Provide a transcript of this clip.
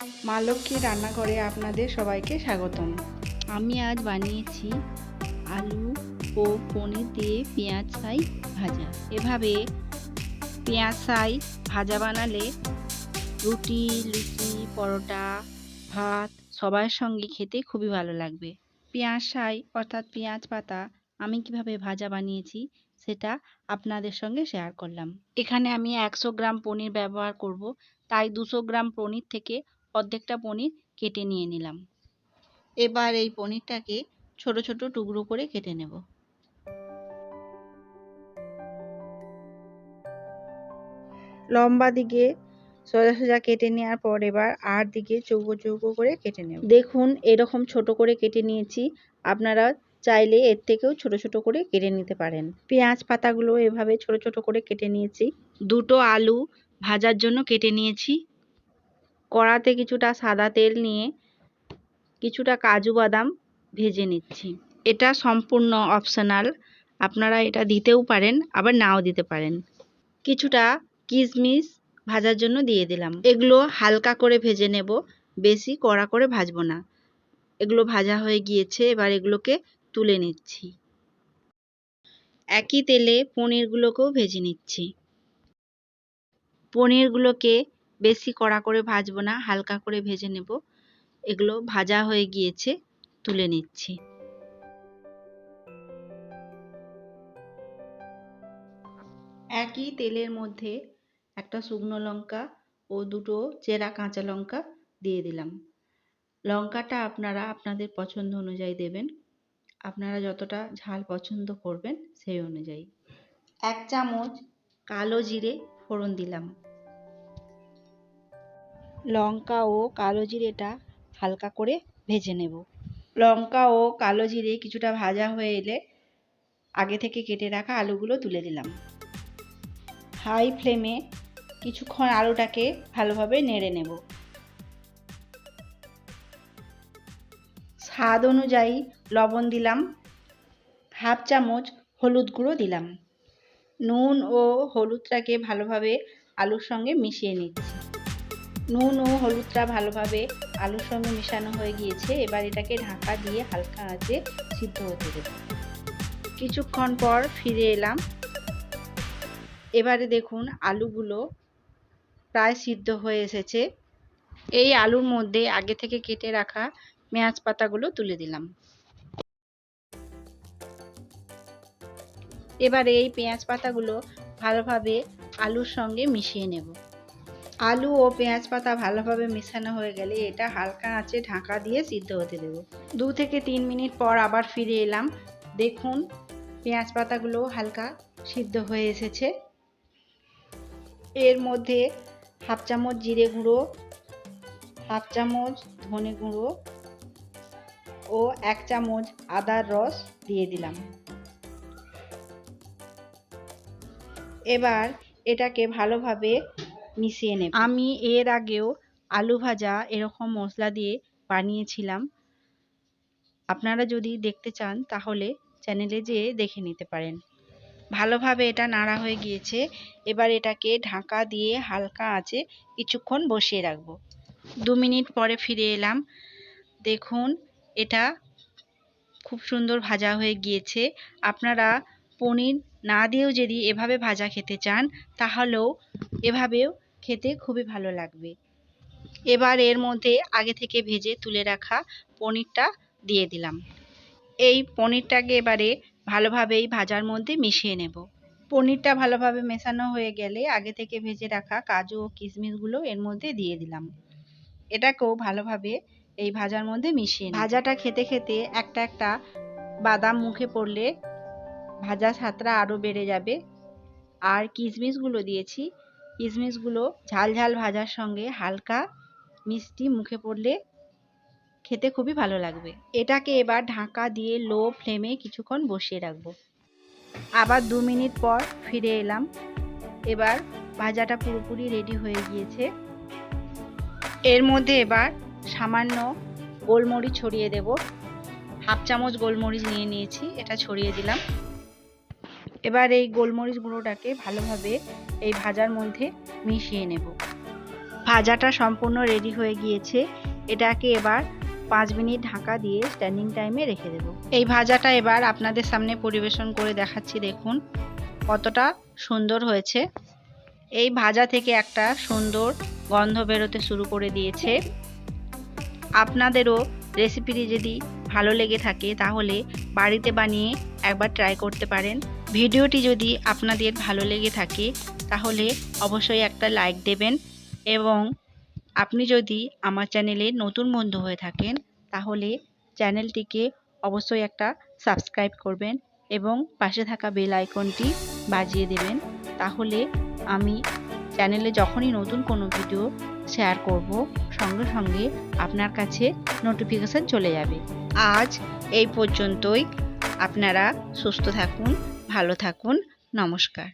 মা লক্ষ্মীর রান্নাঘরে আপনাদের সবাইকে স্বাগতম। আমি আজ বানিয়েছি আলু ও পনির দিয়ে পেঁয়াজ ফ্রাই ভাজা। এভাবে পেঁয়াজ ফ্রাই ভাজা বানালে রুটি, লুচি, পরোটা, ভাত সবার সঙ্গে খেতে খুবই ভালো লাগবে। পেঁয়াজ ফ্রাই অর্থাৎ পেঁয়াজ পাতা আমি কিভাবে ভাজা বানিয়েছি সেটা আপনাদের সঙ্গে শেয়ার করলাম। এখানে আমি 100 গ্রাম পনির ব্যবহার করব, তাই 200 গ্রাম পনির থেকে অর্ধেকটা পনির কেটে নিয়ে নিলাম। এবার এই পনিরটাকে ছোট ছোট টুকরো করে কেটে নেব। লম্বা দিকে সোজা সোজা কেটে নেওয়ার পর এবার আর দিকে চৌকো চৌকো করে কেটে নেব। দেখুন এরকম ছোট করে কেটে নিয়েছি, আপনারা চাইলে এর থেকেও ছোট ছোট করে কেটে নিতে পারেন। পেঁয়াজ পাতাগুলো এভাবে ছোট ছোট করে কেটে নিয়েছি। দুটো আলু ভাজার জন্য কেটে নিয়েছি। কড়াতে কিছুটা সাদা তেল নিয়ে কিছুটা কাজু বাদাম ভেজে নিচ্ছি। এটা সম্পূর্ণ অপশনাল, আপনারা এটা দিতেও পারেন আবার নাও দিতে পারেন। কিছুটা কিশমিশ ভাজার জন্য দিয়ে দিলাম। এগুলো হালকা করে ভেজে নেব, বেশি কড়া করে ভাজবো না। এগুলো ভাজা হয়ে গিয়েছে, এবার এগুলোকে তুলে নিচ্ছি। একই তেলে পনিরগুলোকেও ভেজে নিচ্ছি। পনিরগুলোকে বেশি কড়া করে ভাজবো না, হালকা করে ভেজে নেব। এগুলো ভাজা হয়ে গিয়েছে, তুলে নিচ্ছি। একই তেলের মধ্যে একটা শুকনো লঙ্কা ও দুটো চেরা কাঁচা লঙ্কা দিয়ে দিলাম। লঙ্কাটা আপনারা আপনাদের পছন্দ অনুযায়ী দেবেন, আপনারা যতটা ঝাল পছন্দ করবেন সেই অনুযায়ী। 1 চামচ কালো জিরে ফোড়ন দিলাম। লঙ্কা ও কালো জিরেটা হালকা করে ভেজে নেব। লঙ্কা ও কালো জিরে কিছুটা ভাজা হয়ে এলে আগে থেকে কেটে রাখা আলুগুলো তুলে দিলাম। হাই ফ্লেমে কিছুক্ষণ আলুটাকে ভালোভাবে নেড়ে নেব। স্বাদ অনুযায়ী লবণ দিলাম, হাফ চামচ হলুদ গুঁড়ো দিলাম। নুন ও হলুদটাকে ভালোভাবে আলুর সঙ্গে মিশিয়ে নিচ্ছি। নুন ও হলুদটা ভালোভাবে আলুর সঙ্গে মেশানো হয়ে গিয়েছে, এবার এটাকে ঢাকা দিয়ে হালকা আঁচে সিদ্ধ হতে দেব। কিছুক্ষণ পর ফিরে এলাম। এবারে দেখুন আলুগুলো প্রায় সিদ্ধ হয়ে এসেছে। এই আলুর মধ্যে আগে থেকে কেটে রাখা পেঁয়াজ পাতাগুলো তুলে দিলাম। এবারে এই পেঁয়াজ পাতাগুলো ভালোভাবে আলুর সঙ্গে মিশিয়ে নেব। আলু ও পেঁয়াজ পাতা ভালোভাবে মেশানো হয়ে গেলে এটা হালকা আঁচে ঢাকা দিয়ে সিদ্ধ হতে দেব। 2 থেকে 3 মিনিট পর আবার ফিরে এলাম। দেখুন পেঁয়াজ পাতাগুলো হালকা সিদ্ধ হয়ে এসেছে। এর মধ্যে হাফ চামচ জিরে গুঁড়ো, হাফ চামচ ধনে গুঁড়ো ও 1 চামচ আদার রস দিয়ে দিলাম। এবার এটাকে ভালোভাবে মিশিয়ে নেব। আমি এর আগেও আলু ভাজা এরকম মশলা দিয়ে বানিয়েছিলাম, আপনারা যদি দেখতে চান তাহলে চ্যানেলে যেয়ে দেখে নিতে পারেন। ভালোভাবে এটা নাড়া হয়ে গিয়েছে, এবার এটাকে ঢাকা দিয়ে হালকা আঁচে কিছুক্ষণ বসিয়ে রাখবো। 2 মিনিট পরে ফিরে এলাম। দেখুন এটা খুব সুন্দর ভাজা হয়ে গিয়েছে। আপনারা পনির না দিয়েও যদি এভাবে ভাজা খেতে চান তাহলেও এভাবেও খেতে খুবই ভালো লাগবে। এবার এর মধ্যে আগে থেকে ভেজে তুলে রাখা পনিরটা দিয়ে দিলাম। এই পনিরটাকে এবারে ভালোভাবে এই ভাজার মধ্যে মিশিয়ে নেব। পনিরটা ভালোভাবে মেশানো হয়ে গেলে আগে থেকে ভেজে রাখা কাজু ও কিশমিশগুলো এর মধ্যে দিয়ে দিলাম। এটাকেও ভালোভাবে এই ভাজার মধ্যে মিশিয়ে নেব। ভাজাটা খেতে খেতে একটা একটা বাদাম মুখে পড়লে ভাজা স্বাদটা আরও বেড়ে যাবে। আর কিশমিশগুলো দিয়েছি, কিশমিশগুলো ঝাল ঝাল ভাজার সঙ্গে হালকা মিষ্টি মুখে পড়লে খেতে খুবই ভালো লাগবে। এটাকে এবার ঢাকা দিয়ে লো ফ্লেমে কিছুক্ষণ বসিয়ে রাখবো। আবার 2 মিনিট পর ফিরে এলাম। এবার ভাজাটা পুরোপুরি রেডি হয়ে গিয়েছে। এর মধ্যে এবার সামান্য গোলমরিচ ছড়িয়ে দেব। হাফ চামচ গোলমরিচ নিয়ে নিয়েছি, এটা ছড়িয়ে দিলাম। এবার এই গোলমরিচ গুঁড়োটাকে ভালোভাবে এই ভাজার মধ্যে মিশিয়ে নেব। ভাজাটা সম্পূর্ণ রেডি হয়ে গিয়েছে। এটাকে এবার 5 মিনিট ঢাকা দিয়ে স্ট্যান্ডিং টাইমে রেখে দেব। এই ভাজাটা এবার আপনাদের সামনে পরিবেশন করে দেখাচ্ছি। দেখুন কতটা সুন্দর হয়েছে। এই ভাজা থেকে একটা সুন্দর গন্ধ বেরোতে শুরু করে দিয়েছে। আপনাদেরও রেসিপিটি যদি ভালো লেগে থাকে তাহলে বাড়িতে বানিয়ে একবার ট্রাই করতে পারেন। ভিডিওটি যদি আপনাদের ভালো লেগে থাকে তাহলে অবশ্যই একটা লাইক দেবেন এবং আপনি যদি আমার চ্যানেলে নতুন বন্ধু হয়ে থাকেন তাহলে চ্যানেলটিকে অবশ্যই একটা সাবস্ক্রাইব করবেন এবং পাশে থাকা বেল আইকনটি বাজিয়ে দেবেন। তাহলে আমি চ্যানেলে যখনই নতুন কোনো ভিডিও শেয়ার করব সঙ্গে সঙ্গে আপনার কাছে নোটিফিকেশন চলে যাবে। আজ এই পর্যন্তই। আপনারা সুস্থ থাকুন, ভালো থাকুন। নমস্কার।